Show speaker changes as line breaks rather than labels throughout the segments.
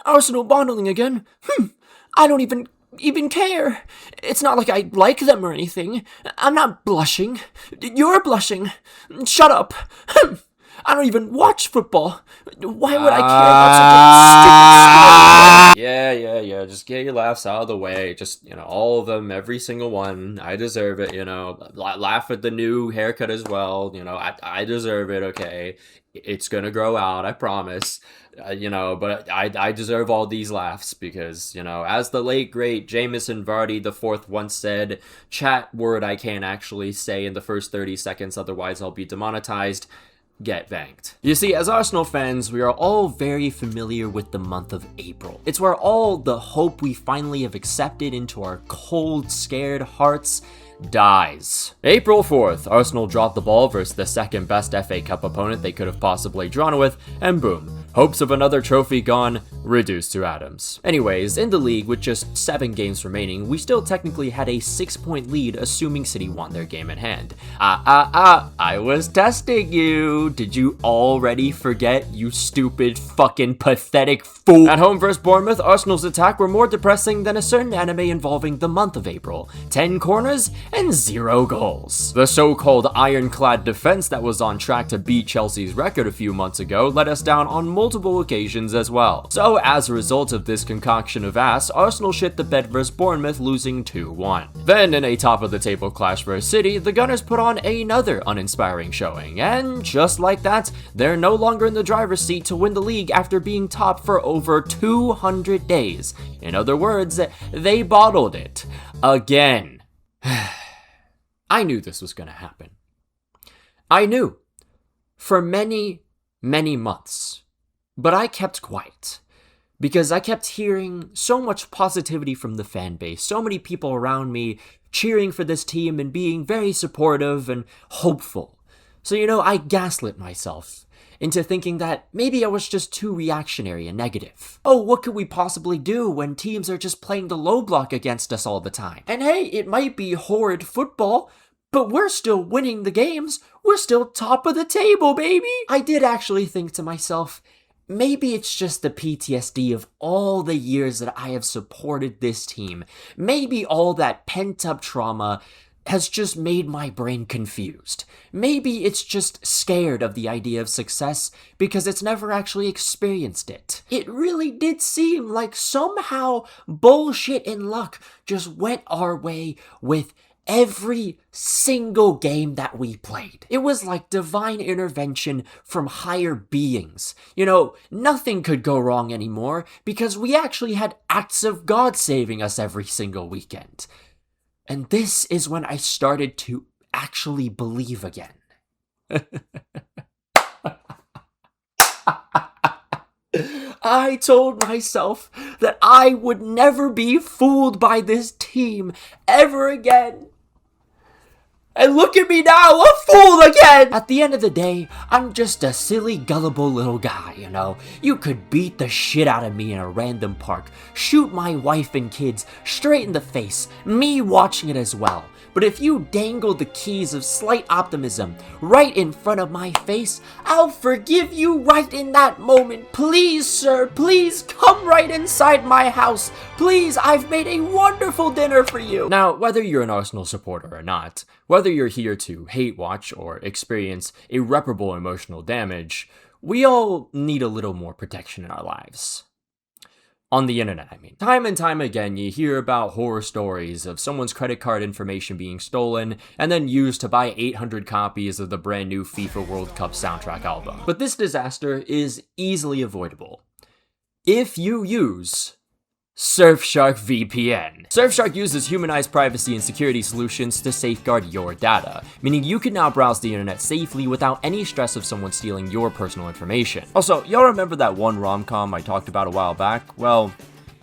Arsenal bottling again? I don't even care. It's not like I like them or anything. I'm not blushing. You're blushing. Shut up. I don't even watch football. Why would I care about such a stupid sport?
Yeah. Just get your laughs out of the way. Just, all of them, every single one. I deserve it, Laugh at the new haircut as well. I deserve it, okay? It's gonna grow out, I promise. But I deserve all these laughs because, as the late, great Jameson Vardy IV once said, chat word I can't actually say in the first 30 seconds, otherwise I'll be demonetized. Get banked. You see, as Arsenal fans, we are all very familiar with the month of April. It's where all the hope we finally have accepted into our cold, scared hearts dies. April 4th, Arsenal dropped the ball versus the second best FA Cup opponent they could have possibly drawn with, and boom, hopes of another trophy gone, reduced to atoms. Anyways, in the league, with just 7 games remaining, we still technically had a 6-point lead, assuming City won their game at hand. I was testing you. Did you already forget, you stupid fucking pathetic fool? At home versus Bournemouth, Arsenal's attack were more depressing than a certain anime involving the month of April. 10 corners and 0 goals. The so-called ironclad defense that was on track to beat Chelsea's record a few months ago let us down on multiple occasions as well. So as a result of this concoction of ass, Arsenal shit the bed versus Bournemouth, losing 2-1. Then in a top-of-the-table clash versus City, the Gunners put on another uninspiring showing, and just like that, they're no longer in the driver's seat to win the league after being top for over 200 days. In other words, they bottled it. Again. I knew this was going to happen. I knew. For many, many months. But I kept quiet. Because I kept hearing so much positivity from the fan base. So many people around me cheering for this team and being very supportive and hopeful. So, I gaslit myself into thinking that maybe I was just too reactionary and negative. Oh, what could we possibly do when teams are just playing the low block against us all the time? And hey, it might be horrid football, but we're still winning the games. We're still top of the table, baby. I did actually think to myself, maybe it's just the PTSD of all the years that I have supported this team. Maybe all that pent-up trauma has just made my brain confused. Maybe it's just scared of the idea of success because it's never actually experienced it. It really did seem like somehow bullshit and luck just went our way with every single game that we played. It was like divine intervention from higher beings. Nothing could go wrong anymore because we actually had acts of God saving us every single weekend. And this is when I started to actually believe again. I told myself that I would never be fooled by this team ever again. And look at me now, a fool again! At the end of the day, I'm just a silly, gullible little guy, You could beat the shit out of me in a random park, shoot my wife and kids straight in the face, me watching it as well. But if you dangle the keys of slight optimism right in front of my face, I'll forgive you right in that moment. Please, sir, please come right inside my house. Please, I've made a wonderful dinner for you. Now, whether you're an Arsenal supporter or not, whether you're here to hate watch or experience irreparable emotional damage, we all need a little more protection in our lives. On the internet, I mean. Time and time again, you hear about horror stories of someone's credit card information being stolen and then used to buy 800 copies of the brand new FIFA World Cup soundtrack album. But this disaster is easily avoidable if you use Surfshark VPN. Surfshark uses humanized privacy and security solutions to safeguard your data, meaning you can now browse the internet safely without any stress of someone stealing your personal information. Also, y'all remember that one rom-com I talked about a while back? Well,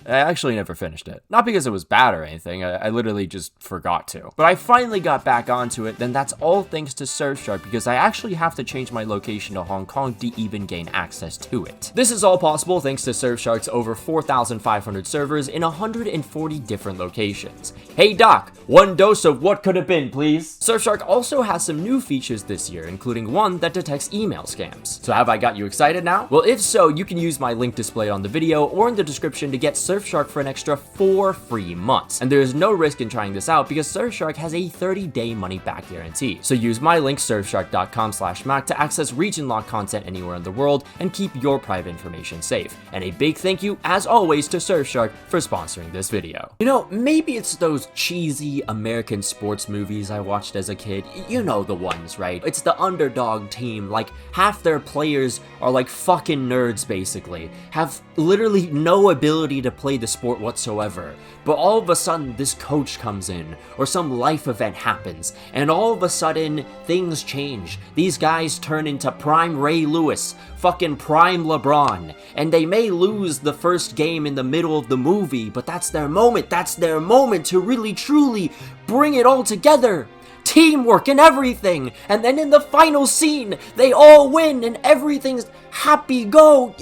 I actually never finished it. Not because it was bad or anything, I literally just forgot to. But I finally got back onto it, then that's all thanks to Surfshark, because I actually have to change my location to Hong Kong to even gain access to it. This is all possible thanks to Surfshark's over 4,500 servers in 140 different locations. Hey Doc, one dose of what could have been, please? Surfshark also has some new features this year, including one that detects email scams. So have I got you excited now? Well, if so, you can use my link displayed on the video or in the description to get Surfshark for an extra 4 free months. And there is no risk in trying this out because Surfshark has a 30-day money-back guarantee. So use my link surfshark.com/Mac to access region-locked content anywhere in the world and keep your private information safe. And a big thank you, as always, to Surfshark for sponsoring this video. You know, maybe it's those cheesy American sports movies I watched as a kid. You know the ones, right? It's the underdog team, like half their players are like fucking nerds basically, have literally no ability to play the sport whatsoever. But all of a sudden this coach comes in, or some life event happens, and all of a sudden things change. These guys turn into prime Ray Lewis, fucking prime LeBron, and they may lose the first game in the middle of the movie, but that's their moment to really truly bring it all together. Teamwork and everything, and then in the final scene they all win and everything's happy go,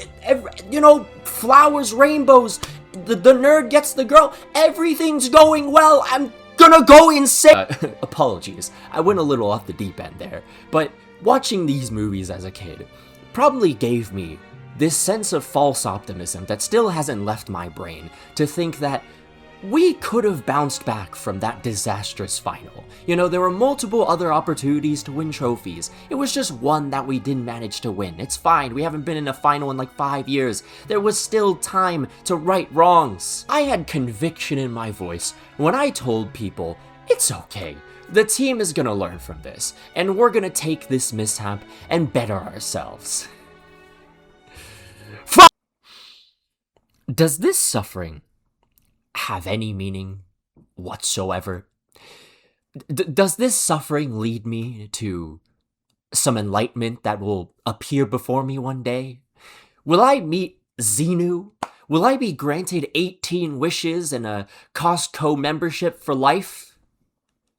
you know, flowers, rainbows, the nerd gets the girl, everything's going well. I'm gonna go insane. Apologies, I went a little off the deep end there, but watching these movies as a kid probably gave me this sense of false optimism that still hasn't left my brain, to think that we could have bounced back from that disastrous final. You know, there were multiple other opportunities to win trophies. It was just one that we didn't manage to win. It's fine, we haven't been in a final in like 5 years. There was still time to right wrongs. I had conviction in my voice when I told people, it's okay. The team is gonna learn from this, and we're gonna take this mishap and better ourselves. Does this suffering have any meaning whatsoever? Does this suffering lead me to some enlightenment that will appear before me one day? Will I meet Xenu? Will I be granted 18 wishes and a Costco membership for life?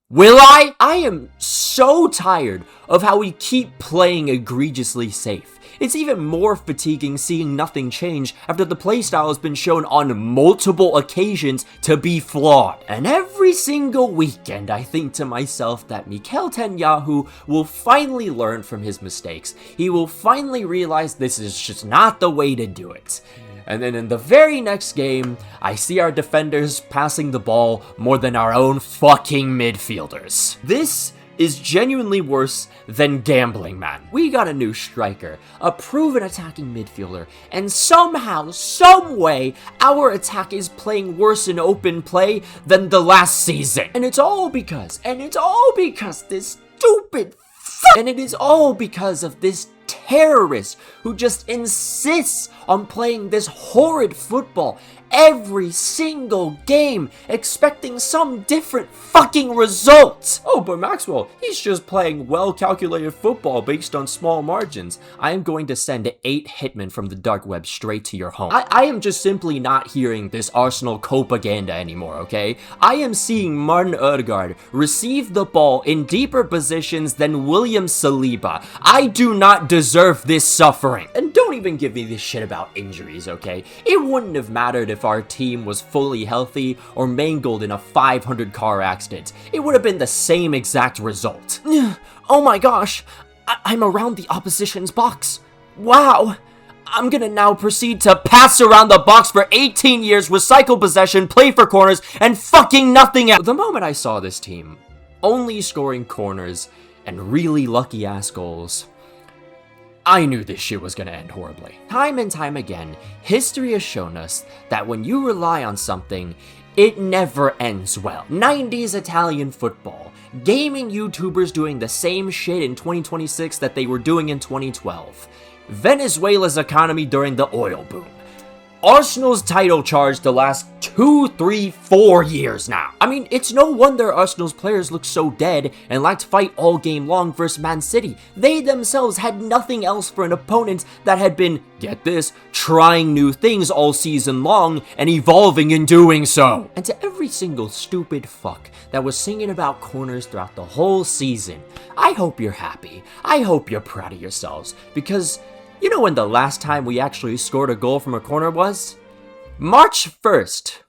Will I? I am so tired of how we keep playing egregiously safe. It's even more fatiguing seeing nothing change after the playstyle has been shown on multiple occasions to be flawed. And every single weekend I think to myself that Mikel Netanyahu will finally learn from his mistakes. He will finally realize this is just not the way to do it. And then in the very next game, I see our defenders passing the ball more than our own fucking midfielders. This is genuinely worse than gambling, man. We got a new striker, a proven attacking midfielder, and somehow, someway, our attack is playing worse in open play than the last season. And it's all because this stupid and it is all because of this terrorist who just insists on playing this horrid football every single game, expecting some different fucking result. Oh, but Maxwell, he's just playing well-calculated football based on small margins. I am going to send 8 hitmen from the dark web straight to your home. I am just simply not hearing this Arsenal propaganda anymore, okay? I am seeing Martin Odegaard receive the ball in deeper positions than William Saliba. I do not deserve this suffering. And don't even give me this shit about injuries, okay? It wouldn't have mattered if our team was fully healthy or mangled in a 500 car accident. It would have been the same exact result. Oh my gosh, I'm around the opposition's box. Wow. I'm gonna now proceed to pass around the box for 18 years, recycle possession, play for corners, and fucking nothing else. The moment I saw this team only scoring corners and really lucky ass goals, I knew this shit was gonna end horribly. Time and time again, history has shown us that when you rely on something, it never ends well. 90s Italian football, gaming YouTubers doing the same shit in 2026 that they were doing in 2012, Venezuela's economy during the oil boom, Arsenal's title charge the last 2, 3, 4 years now. I mean, it's no wonder Arsenal's players look so dead and lacked fight all game long versus Man City. They themselves had nothing else for an opponent that had been, get this, trying new things all season long and evolving in doing so. And to every single stupid fuck that was singing about corners throughout the whole season, I hope you're happy. I hope you're proud of yourselves, because you know when the last time we actually scored a goal from a corner was? March 1st.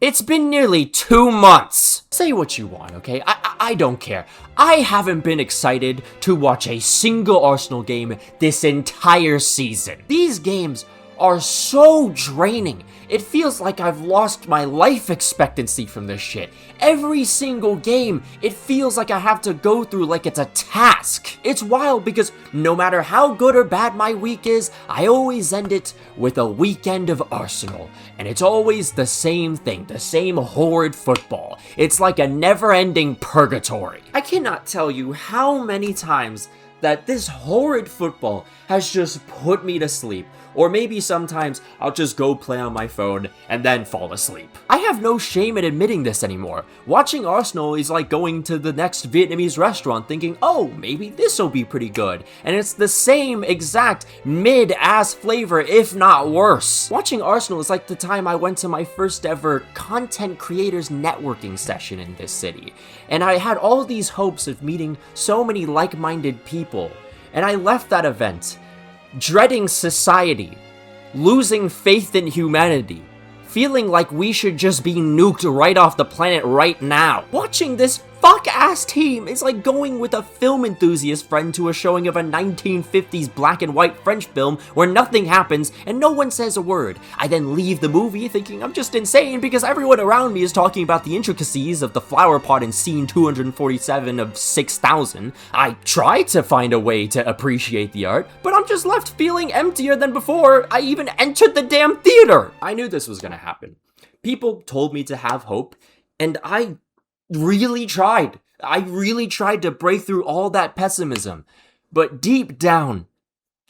It's been nearly 2 months. Say what you want, okay? I don't care. I haven't been excited to watch a single Arsenal game this entire season. These games are so draining. It feels like I've lost my life expectancy from this shit. Every single game, it feels like I have to go through like it's a task. It's wild because no matter how good or bad my week is, I always end it with a weekend of Arsenal. And it's always the same thing, the same horrid football. It's like a never-ending purgatory. I cannot tell you how many times that this horrid football has just put me to sleep. Or maybe sometimes I'll just go play on my phone and then fall asleep. I have no shame in admitting this anymore. Watching Arsenal is like going to the next Vietnamese restaurant thinking, oh, maybe this'll be pretty good. And it's the same exact mid-ass flavor, if not worse. Watching Arsenal is like the time I went to my first ever content creators networking session in this city. And I had all these hopes of meeting so many like-minded people. And I left that event dreading society, losing faith in humanity, feeling like we should just be nuked right off the planet right now. Watching this fuck-ass team is like going with a film enthusiast friend to a showing of a 1950s black and white French film where nothing happens and no one says a word. I then leave the movie thinking I'm just insane because everyone around me is talking about the intricacies of the flower pot in scene 247 of 6,000. I try to find a way to appreciate the art, but I'm just left feeling emptier than before I even entered the damn theater. I knew this was gonna happen. People told me to have hope, and I really tried. I really tried to break through all that pessimism. But deep down,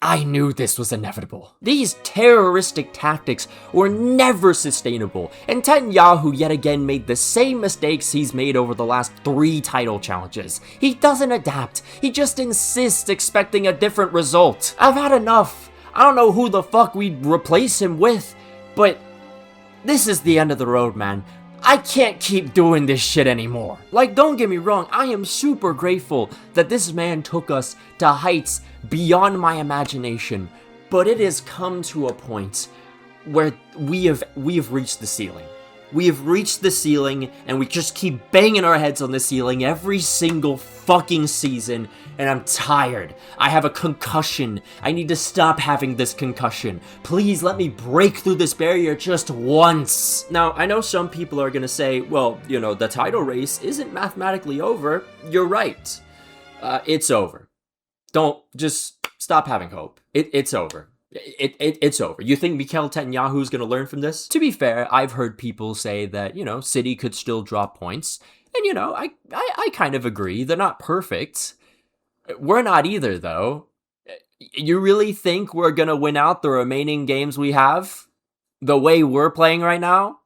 I knew this was inevitable. These terroristic tactics were never sustainable, and Netanyahu yet again made the same mistakes he's made over the last 3 title challenges. He doesn't adapt. He just insists expecting a different result. I've had enough. I don't know who the fuck we'd replace him with, but this is the end of the road, man. I can't keep doing this shit anymore. Like, don't get me wrong, I am super grateful that this man took us to heights beyond my imagination, but it has come to a point where we have reached the ceiling. We have reached the ceiling, and we just keep banging our heads on the ceiling every single fucking season, and I'm tired. I have a concussion. I need to stop having this concussion. Please let me break through this barrier just once. Now, I know some people are gonna say, well, you know, the title race isn't mathematically over. You're right. It's over. Just stop having hope. It's over. It's over. You think Mikel Netanyahu's going to learn from this? To be fair, I've heard people say that, you know, City could still drop points. And, you know, I kind of agree. They're not perfect. We're not either, though. You really think we're going to win out the remaining games we have the way we're playing right now?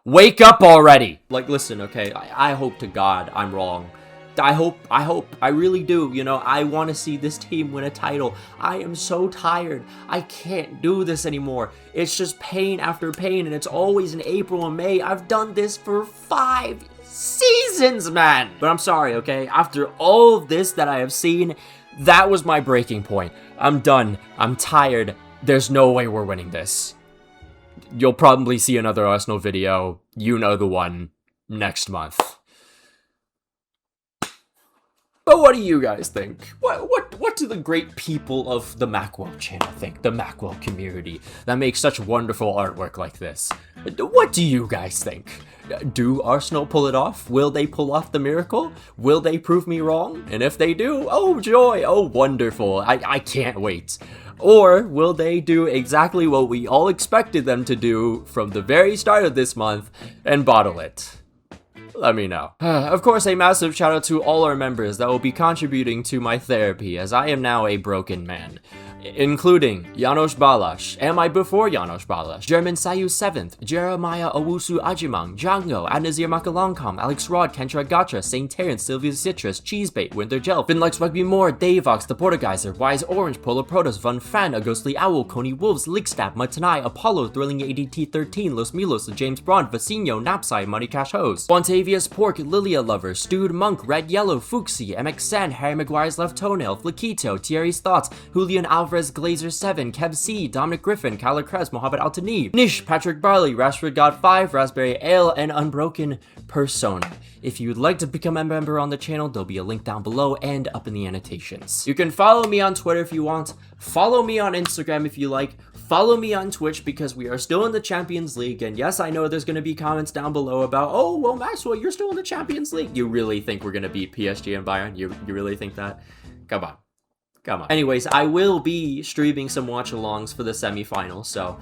Wake up already! Like, listen, okay, I hope to God I'm wrong. I hope, I really do, you know, I want to see this team win a title. I am so tired. I can't do this anymore. It's just pain after pain, and it's always in April and May. I've done this for 5 seasons, man. But I'm sorry, okay? After all of this that I have seen, that was my breaking point. I'm done. I'm tired. There's no way we're winning this. You'll probably see another Arsenal video, you know the one, next month. But what do you guys think? What do the great people of the Macwell channel think? The Macwell community that makes such wonderful artwork like this. What do you guys think? Do Arsenal pull it off? Will they pull off the miracle? Will they prove me wrong? And if they do, oh joy, oh wonderful, I can't wait. Or will they do exactly what we all expected them to do from the very start of this month and bottle it? Let me know. Of course, a massive shout out to all our members that will be contributing to my therapy, as I am now a broken man. including Janos Balas, Am I Before Janos Balas, German Sayu 7th, Jeremiah Owusu Ajimang, Django, Adnazir Makalongkom, Alex Rod, Kentra Gacha, St. Terrence, Sylvia Citrus, Cheesebait, Winter Gel, Finn Likes Rugby More, Davox, The Portugizer, Wise Orange, Polar Protos, Von Fan, A Ghostly Owl, Coney Wolves, Lickstab, Matanai, Apollo, Thrilling ADT 13, Los Milos, James Braun, Vecino, Napsai, Money Cash Hose, Bontavious Pork, Lilia Lover, Stewed Monk, Red Yellow, Fuxi, MX San, Harry Maguire's Left Toenail, Flaquito, Thierry's Thoughts, Julian Alvarez, Glazer 7, Kev C, Dominic Griffin, Kyler Kress, Mohamed Altani, Nish, Patrick Barley, Rashford God 5, Raspberry Ale, and Unbroken Persona. If you'd like to become a member on the channel, there'll be a link down below and up in the annotations. You can follow me on Twitter if you want, follow me on Instagram if you like, follow me on Twitch because we are still in the Champions League, and yes, I know there's going to be comments down below about, oh, well, Maxwell, you're still in the Champions League. You really think we're going to beat PSG and Bayern? You really think that? Come on. Come on. Anyways, I will be streaming some watch-alongs for the semifinals, so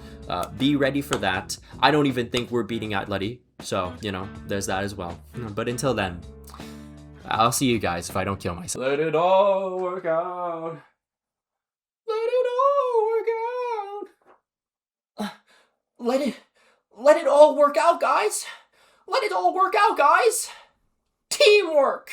be ready for that. I don't even think we're beating Atleti, so, you know, there's that as well. But until then, I'll see you guys if I don't kill myself.
Let it all work out. Let it all work out.
Let it all work out, guys. Let it all work out, guys. Teamwork.